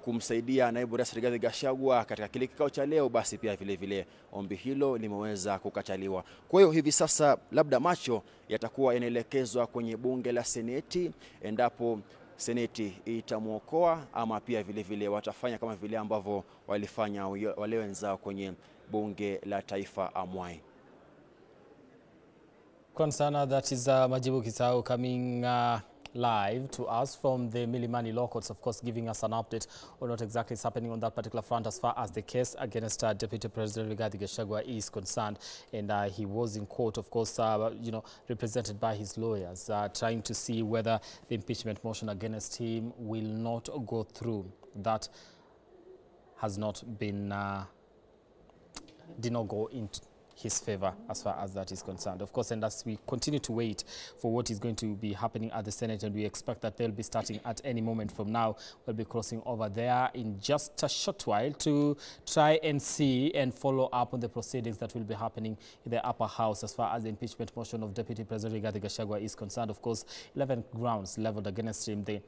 kumsaidia naibu rais Rigathi Gachagua katika kile kikao cha leo, basi pia vile vile ombi hilo limeweza kukataliwa. Kwa hiyo hivi sasa labda macho yatakuwa yanaelekezwa kwenye bunge la Seneti endapo Seneti itamuokoa, ama pia vile vile watafanya kama vile ambavyo walifanya wale wenzao kwenye bunge la taifa Amwai. Konsana, that is Majibu Kisau coming live to us from the Milimani Law Courts, of course, giving us an update on what exactly is happening on that particular front as far as the case against Deputy President Rigathi Gachagua is concerned. And he was in court, of course, represented by his lawyers, trying to see whether the impeachment motion against him will not go through. That has not been, did not go into his favor as far as that is concerned. Of course, and as we continue to wait for what is going to be happening at the Senate, and we expect that they'll be starting at any moment from now, we'll be crossing over there in just a short while to try and see and follow up on the proceedings that will be happening in the upper house as far as the impeachment motion of Deputy President Rigathi Gachagua is concerned. Of course, 11 grounds leveled against him. The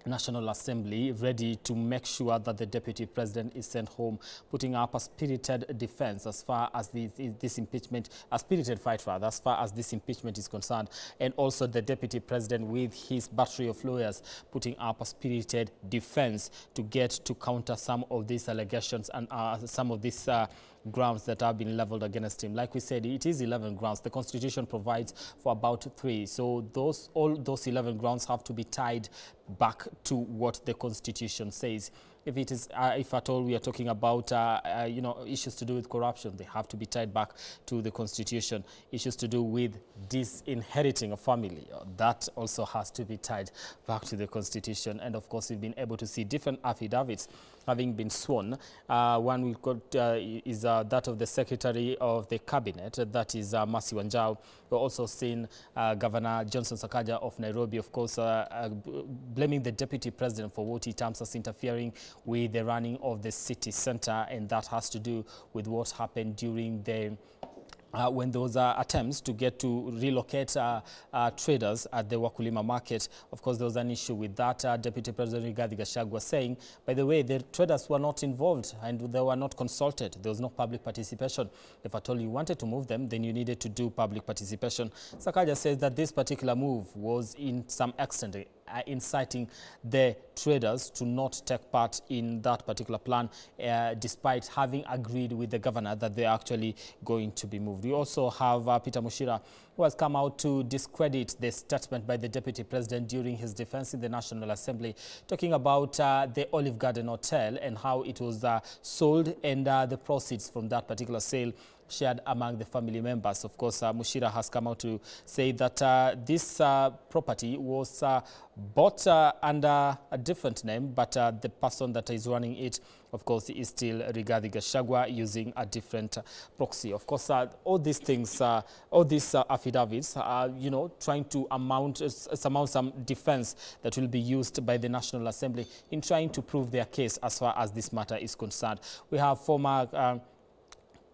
National Assembly ready to make sure that the Deputy President is sent home, putting up a spirited defense as far as this impeachment, a spirited fight rather, as far as this impeachment is concerned. And also the Deputy President with his battery of lawyers putting up a spirited defense to get to counter some of these allegations and some of these grounds that have been leveled against him. Like we said, it is 11 grounds. The Constitution provides for about 3. So all those 11 grounds have to be tied back to what the Constitution says. If it is, if at all we are talking about, issues to do with corruption, they have to be tied back to the Constitution. Issues to do with disinheriting a family, that also has to be tied back to the Constitution. And of course, we've been able to see different affidavits having been sworn. One we got is that of the Secretary of the Cabinet, that is Mercy Wanjau. We've also seen Governor Johnson Sakaja of Nairobi, of course, blaming the Deputy President for what he terms as interfering with the running of the city centre, and that has to do with what happened during the when those attempts to get to relocate traders at the Wakulima market. Of course, there was an issue with that. Deputy President Rigathi Gachagua saying, by the way, the traders were not involved and they were not consulted. There was no public participation. If at all you wanted to move them, then you needed to do public participation. Sakaja says that this particular move was in some extent inciting the traders to not take part in that particular plan, despite having agreed with the governor that they are actually going to be moved. We also have Peter Mushira, who has come out to discredit the statement by the Deputy President during his defense in the National Assembly, talking about the Olive Garden Hotel and how it was sold, and the proceeds from that particular sale shared among the family members. Of course, Mushira has come out to say that this property was bought under a different name, but the person that is running it, of course, is still Rigathi Gachagua using a different proxy. Of course, all these things, all these affidavits are, trying to amount some defense that will be used by the National Assembly in trying to prove their case as far as this matter is concerned. We have former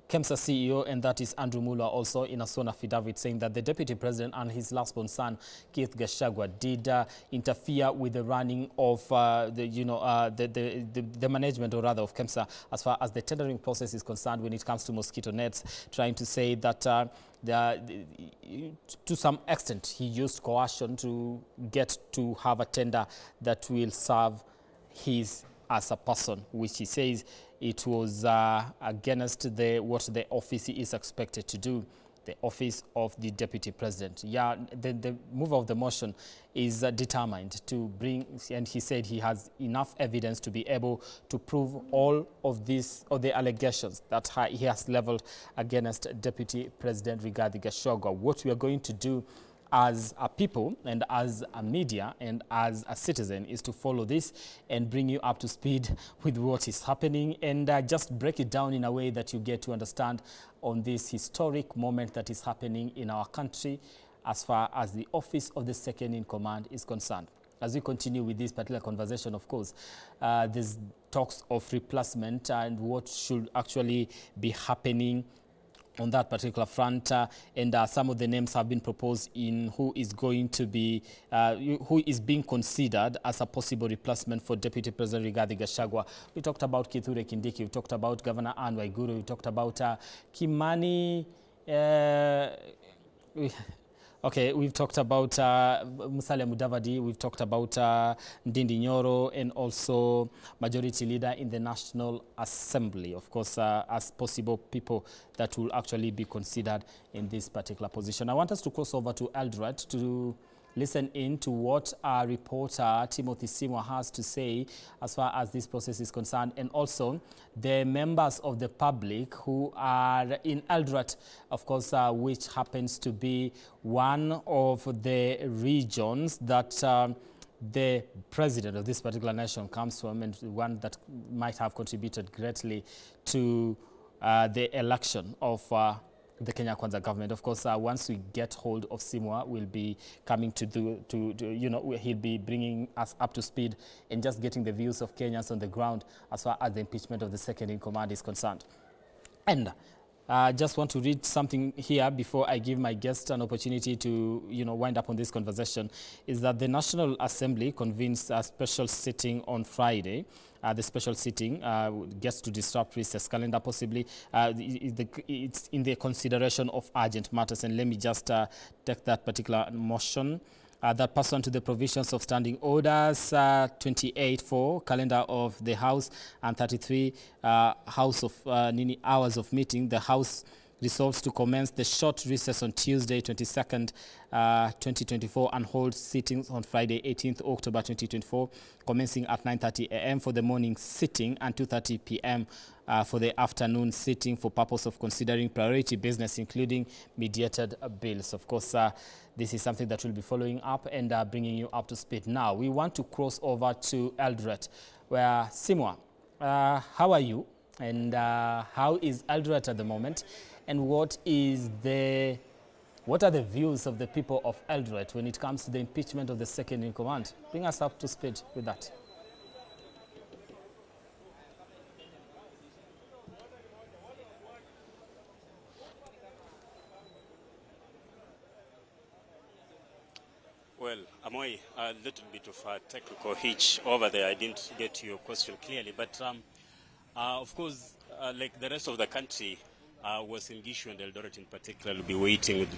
KEMSA CEO, and that is Andrew Muller, also in a sworn affidavit saying that the Deputy President and his last-born son, Keith Gachagua, did interfere with the running of the management, or rather of KEMSA, as far as the tendering process is concerned when it comes to mosquito nets, trying to say that to some extent he used coercion to get to have a tender that will serve his as a person, which he says it was against what the office is expected to do, the office of the Deputy President. Yeah, the mover of the motion is determined to bring, and he said he has enough evidence to be able to prove all of these, or the allegations that he has leveled against Deputy President Rigathi Gachagua. What we are going to do as a people and as a media and as a citizen is to follow this and bring you up to speed with what is happening, and just break it down in a way that you get to understand on this historic moment that is happening in our country as far as the office of the second in command is concerned. As we continue with this particular conversation, of course, there's talks of replacement and what should actually be happening on that particular front, and some of the names have been proposed in who is going to be, who is being considered as a possible replacement for Deputy President Rigathi Gachagua. We talked about Kithure Kindiki, we talked about Governor Anne Waiguru, we talked about Kimani, we've talked about Musalia Mudavadi, we've talked about Ndindi Nyoro, and also Majority Leader in the National Assembly, of course, as possible people that will actually be considered in this particular position. I want us to cross over to Eldoret to listen in to what our reporter Timothy Simwa has to say as far as this process is concerned, and also the members of the public who are in Eldoret, of course, which happens to be one of the regions that the president of this particular nation comes from, and one that might have contributed greatly to the election of the Kenya Kwanza government. Of course, once we get hold of Simwa, we'll be coming he'll be bringing us up to speed and just getting the views of Kenyans on the ground as far as the impeachment of the second in command is concerned. And I just want to read something here before I give my guest an opportunity to, wind up on this conversation, is that the National Assembly convenes a special sitting on Friday. The special sitting gets to disrupt recess calendar, possibly. It's in the consideration of urgent matters. And let me just take that particular motion. that pursuant to the provisions of standing orders 28 for calendar of the House and 33 hours of meeting, the House resolves to commence the short recess on Tuesday, 22nd, 2024, and hold sittings on Friday, 18th October 2024, commencing at 9:30 a.m. for the morning sitting and 2:30 p.m. For the afternoon sitting for purpose of considering priority business, including mediated bills. Of course, this is something that we'll be following up and bringing you up to speed. Now, we want to cross over to Eldoret, where Simwa, how are you? And how is Eldoret at the moment? And what are the views of the people of Eldoret when it comes to the impeachment of the second in command? Bring us up to speed with that. Well, Amoy, a little bit of a technical hitch over there. I didn't get your question clearly, but of course, like the rest of the country, Uasin Gishu and Eldoret in particular will be waiting with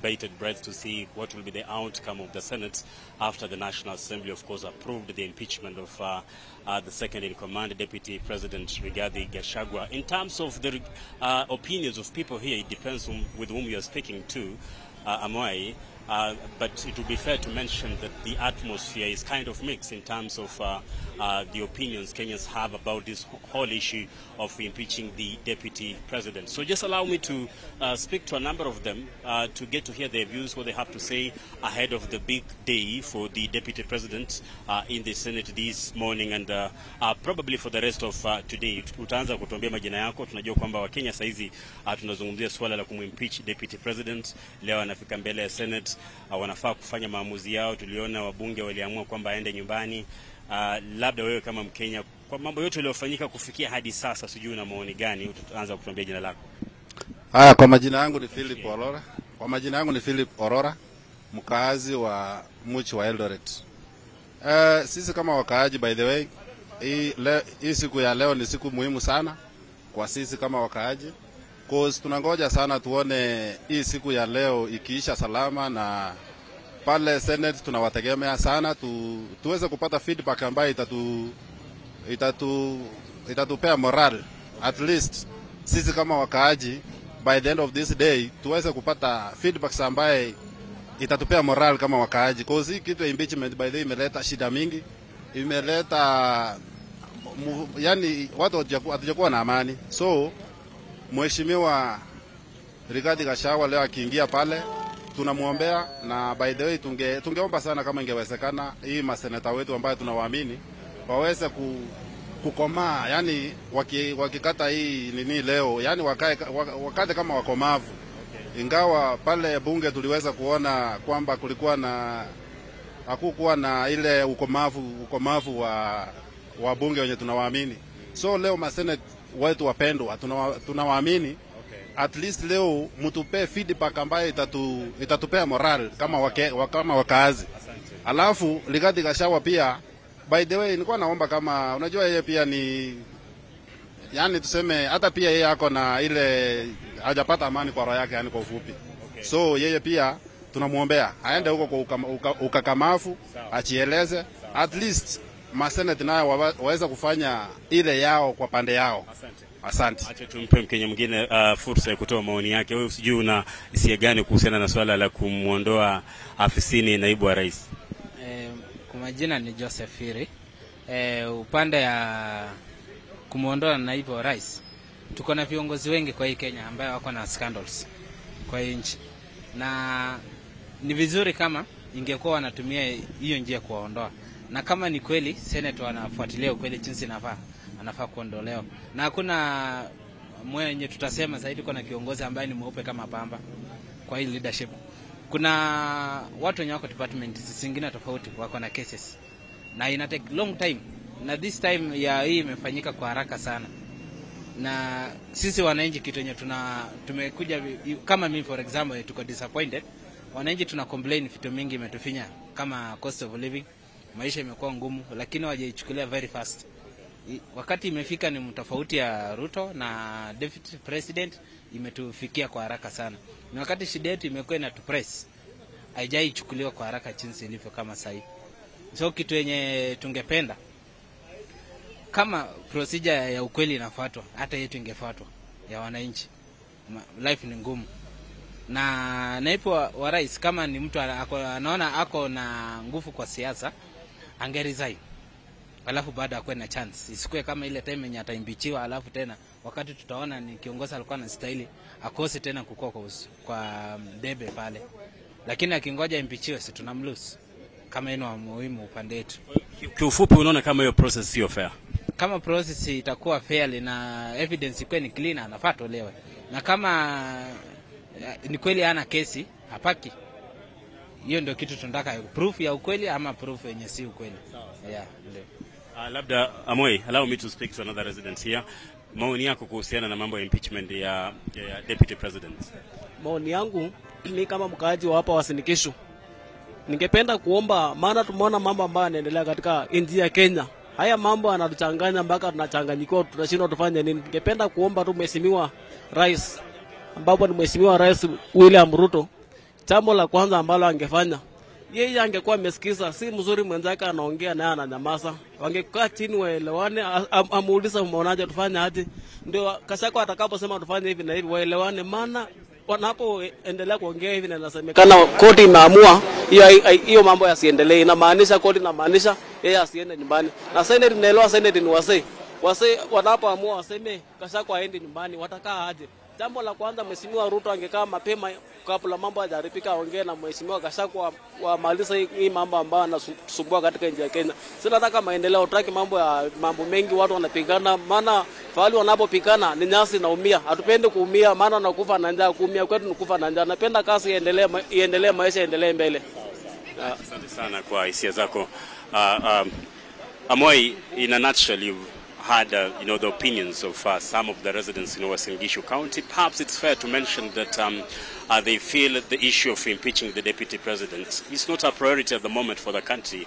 bated breath to see what will be the outcome of the Senate after the National Assembly, of course, approved the impeachment of the second in command, Deputy President Rigathi Gachagua. In terms of the opinions of people here, it depends on with whom you are speaking to, Amoy. But it would be fair to mention that the atmosphere is kind of mixed in terms of the opinions Kenyans have about this whole issue of impeaching the deputy president. So just allow me to speak to a number of them to get to hear their views, what they have to say ahead of the big day for the deputy president in the Senate this morning and probably for the rest of today. Utaanza kutuambia majina yako. Tunajua kwamba Wakenya saizi tunazungumzia swala la kumimpeach deputy president. Leo anafika mbele ya Senate, wanafaa kufanya maamuzi yao. Tuliona wabunge waliamua kwamba aende nyumbani. Labda wewe kama Mkenya, kwa mambo yote yaliyofanyika kufikia hadi sasa, sijui una maoni gani? Utaanza kutuambia jina lako. Haya, kwa majina yangu ni Philip Orora. Kwa majina yangu ni Philip Orora, mkaazi wa mji wa Eldoret. Sisi kama wakaaji, by the way, hii siku ya leo ni siku muhimu sana kwa sisi kama wakaaji. Cause tunangoja sana tuone hii siku ya leo ikiisha salama, na pale Senate tunawategemea sana tuweze kupata feedback ambayo itatupea moral. At least sisi kama wakaaji, by the end of this day tuweze kupata feedback ambayo itatupea moral kama wakaaji. Cause hii kitu impeachment by the way imeleta shida mingi, imeleta yani watu hatujakuwa na amani. So Mheshimiwa Rigathi Gachagua leo akiingia pale tunamuombea, na by the way tungeomba sana kama ingewezekana hii maseneta wetu ambao tunawaamini waweze kukomaa, yani wakikata hii nini leo, yani wakate kama wakomavu. Ingawa pale bunge tuliweza kuona kwamba kulikuwa na hakukuwa na ile ukomavu wa bunge wenye tunawaamini. So leo maseneta wetu wapendwa tunawaamini, at least leo mtupe feedback ambayo itatupea moral kama wakaazi. Alafu Rigathi Gachagua pia, by the way, nilikuwa naomba kama unajua yeye pia ni yani tuseme hata pia yeye yako na ile hajapata amani kwa roho yake, yani kwa ufupi. So yeye pia tunamuombea aende huko kwa ukakamavu, achieleze at least masenate nayo waweza kufanya ile yao kwa pande yao. Asante. Acha tumpe Mkenya mwingine fursa ya kutoa maoni yake. Wewe usijui una hisia gani kuhusiana na swala la kumuondoa afisini naibu wa rais? Kwa majina ni Joseph Firi. Upande ya kumuondoa naibu wa rais, tuko na viongozi wengi kwa hii Kenya ambao wako na scandals kwa hii nchi, na ni vizuri kama ingekuwa wanatumia hiyo njia kuwaondoa, na kama ni kweli Senate wanafuatilia ukweli jinsi anafaa kuondolewa, na hakuna mwenye tutasema zaidi kuna kiongozi ambaye ni mweupe kama pamba kwa hii leadership. Kuna watu wenye wako department zingine tofauti wako na cases, na ina take long time, na this time ya hii imefanyika kwa haraka sana, na sisi wananchi kitu yenye tumekuja kama mimi for example tuko disappointed. Wananchi tuna complain vitu mingi imetufinya kama cost of living, maisha imekuwa ngumu, lakini wajaichukulia very fast. Wakati imefika ni mtofauti ya Ruto na deputy president imetufikia kwa haraka sana. Ni wakati shida yetu imekuwa inatupress. haijaichukuliwa kwa haraka jinsi ilivyo kama sasa hivi. So kitu yenye tungependa kama procedure ya ukweli inafuatwa, hata yetu ingefuatwa ya wananchi. Life ni ngumu. Na naibu wa rais kama ni mtu anaona ako na nguvu kwa siasa, angeresign. Alafu baada akwe na chance. Isikue kama ile time yenye ataimbichiwa alafu tena wakati tutaona ni kiongozi alikuwa na stahili akose tena kukua kwa debe pale. Lakini akingoja imbichiwe si tunamlose. Kama ino muhimu upande wetu. Kiufupi unaona kama hiyo process sio fair? Kama process itakuwa fair na evidence ikuwe ni clean anafaa tolewe. Na kama ni kweli hana kesi, hapaki. Hiyo ndio kitu tunataka, proof ya ukweli ama proof yenye si ukweli. Yeah, ndio. Labda Amoi, allow me to speak to another resident here. Maoni yako kuhusiana na mambo ya impeachment ya deputy president? Maoni yangu mimi kama mkaaji wa hapa Wasinikishu, ningependa kuomba, maana tumeona mambo ambayo yanaendelea katika nchi ya Kenya. Haya mambo yanatuchanganya mpaka tunachanganyikiwa, tunashindwa tufanye nini. Ningependa kuomba tu Mheshimiwa Rais, ambapo ni Mheshimiwa Rais William Ruto, jambo la kwanza ambalo angefanya, yeye angekuwa amesikiza si mzuri mwenzake anaongea naye ananyamaza. Wangekaa chini waelewane, amuulize umeonaje tufanye aje. Ndio Gachagua atakaposema tufanye hivi na hivi waelewane, maana wanapoendelea kuongea hivi na inasemekana koti imeamua hiyo mambo yasiendelee. Inamaanisha koti inamaanisha yeye asiende nyumbani. Na Senate inaelewa, Senate ni wase wanapoamua waseme Gachagua aende nyumbani, watakaa aje? Jambo la kwanza Mheshimiwa Ruto angekaa mapema kabla mambo hajaripika, aongee na Mheshimiwa Gachagua wamaliza hii mambo ambayo yanasumbua katika nchi ya Kenya. Sina nataka maendeleo, tutaki mambo mengi watu wanapigana, maana fahali wanapopigana ni nyasi naumia. Hatupendi kuumia, maana nakufa na njaa, kuumia kwetu ni kufa na njaa. Napenda kazi iendelee, maisha iendelee mbele. Asante sana kwa hisia zako. Amoi, in a nutshell, you've had the opinions of some of the residents in Uasin Gishu County. Perhaps it's fair to mention that they feel that the issue of impeaching the deputy president is not a priority at the moment for the country.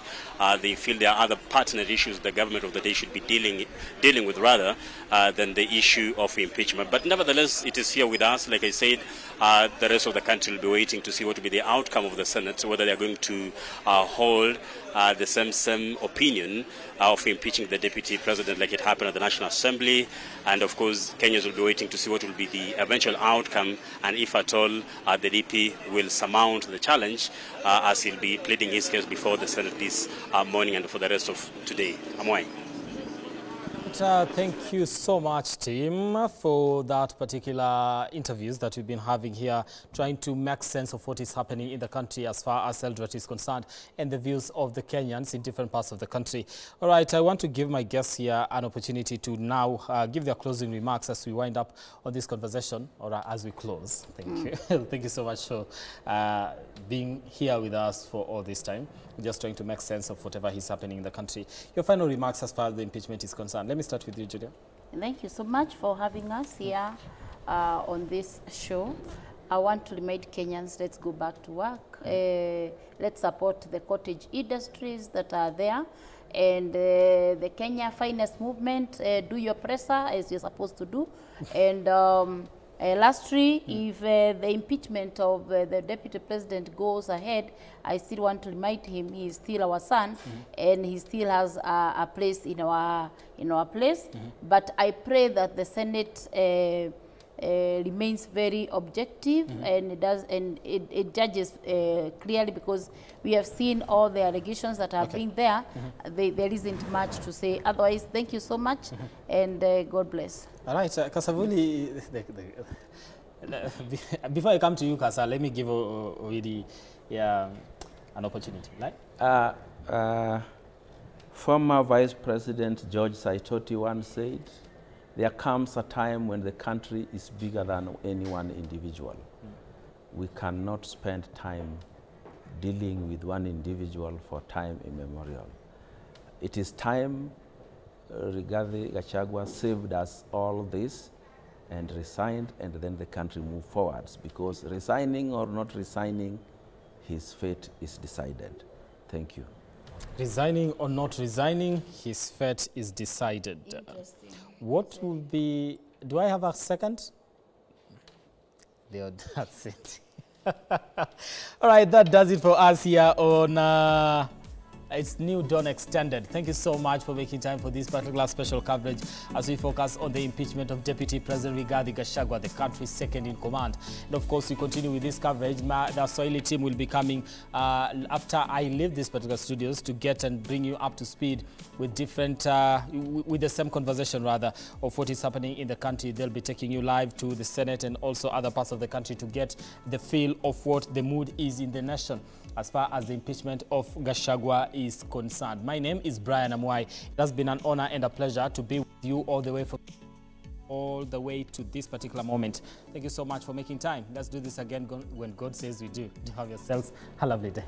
They feel there are other pertinent issues the government of the day should be dealing with rather than the issue of impeachment. But nevertheless, it is here with us. Like I said, the rest of the country will be waiting to see what will be the outcome of the Senate, whether they are going to hold the same opinion of impeaching the deputy president like it happened at the National Assembly. And of course, Kenyans will be waiting to see what will be the eventual outcome, and if at all the DP will surmount the challenge as he'll be pleading his case before the Senate this morning and for the rest of today. Amwai. Thank you so much, Tim, for that particular interviews that we've been having here, trying to make sense of what is happening in the country as far as Eldoret is concerned and the views of the Kenyans in different parts of the country. All right, I want to give my guests here an opportunity to now give their closing remarks as we wind up on this conversation, or as we close. Thank you. Thank you so much for being here with us for all this time, just trying to make sense of whatever is happening in the country. Your final remarks as far as the impeachment is concerned. Let me start with you, Julia. Thank you so much for having us here on this show. I want to remind Kenyans, let's go back to work. Let's support the cottage industries that are there. And the Kenya Finance Movement, do your presser as you're supposed to do. And lastly, if the impeachment of the deputy president goes ahead, I still want to remind him he is still our son, and he still has a place in our place. But I pray that the Senate remains very objective and it judges clearly, because we have seen all the allegations that have been there. There isn't much to say. Otherwise, thank you so much, and God bless. All right, Kasavuli, before I come to you, Kasa, let me give an opportunity. Right? Former Vice President George Saitoti once said, there comes a time when the country is bigger than any one individual. We cannot spend time dealing with one individual for time immemorial. It is time Rigathi Gachagua saved us all this and resigned, and then the country moved forwards, because resigning or not resigning, his fate is decided. Thank you. Resigning or not resigning, his fate is decided. Interesting. What will be, do I have a second? That's it. All right, that does it for us here on it's New Dawn Extended. Thank you so much for making time for this particular special coverage as we focus on the impeachment of Deputy President Rigathi Gachagua, the country's second in command. And of course, we continue with this coverage. The Swahili team will be coming after I leave this particular studios to get and bring you up to speed with different, with the same conversation rather, of what is happening in the country. They'll be taking you live to the Senate and also other parts of the country to get the feel of what the mood is in the nation as far as the impeachment of Gachagua is concerned. My name is Brian Amwai. It has been an honor and a pleasure to be with you all the way to this particular moment. Thank you so much for making time. Let's do this again when God says we do. Have yourselves a lovely day.